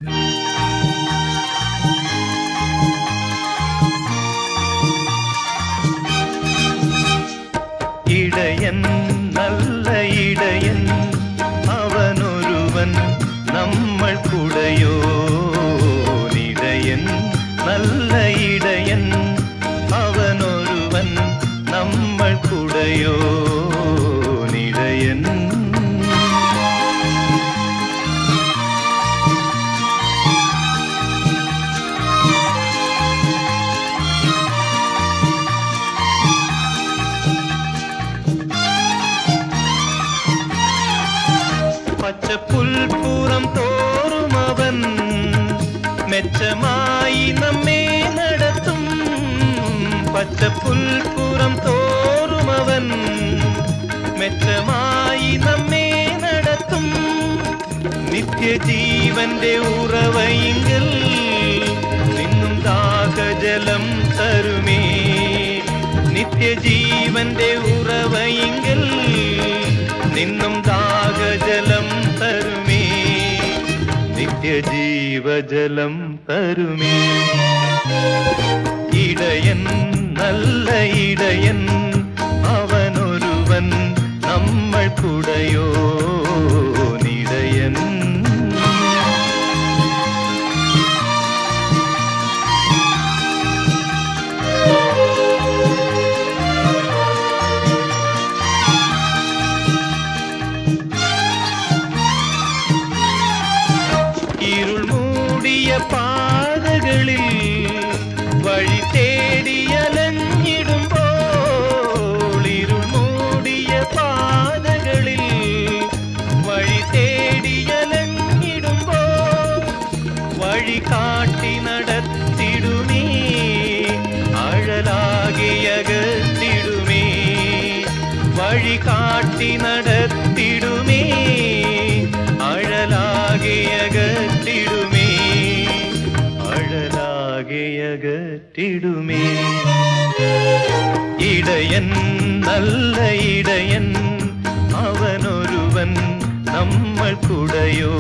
ഇടയൻ നല്ല ഇടയൻ അവനൊരുവൻ നമ്മൾക്കുടയോ ഇടയൻ നല്ല ഇടയൻ അവനൊരുവൻ നമ്മൾക്കുടയോ ഇടയൻ പച്ചപ്പുൽപ്പുറം തോറും അവൻ മെച്ചമായി നമ്മെ നടത്തും. പച്ചപ്പുൽപ്പുറം തോറും അവൻ മെച്ചമായി നമ്മെ നടത്തും. നിത്യജീവന്റെ ഉറവയിങ്കൽ നിന്നും ദാഹജലം തരുമേ. നിത്യജീവന്റെ ഉറവയിങ്കൽ നിന്നും ദാഹജലം തരുമേ. നിത്യജീവജലം തരുമേ. ഇടയൻ നല്ല ഇടയൻ അവനൊരുവൻ നമ്മൾക്കുടയോ ഇടയൻ. ഇരുൾ മൂടിയ പാതകളിൽ വഴി തേടിയലഞ്ഞിടുമ്പോൾ, ഇരുൾ മൂടിയ പാതകളിൽ വഴി തേടിയലഞ്ഞിടുമ്പോൾ വഴി കാട്ടി നടത്തിടുമേ. അഴലാകിയകത്തിടുമേ. വഴി കാട്ടി നടത്തിടുമേ. അഴലാകിയകത്തിടുമേ. അഴലാകിയകത്തിടുമേ. ഇടയൻ നല്ല ഇടയൻ അവനൊരുവൻ നമ്മൾക്കുടയോ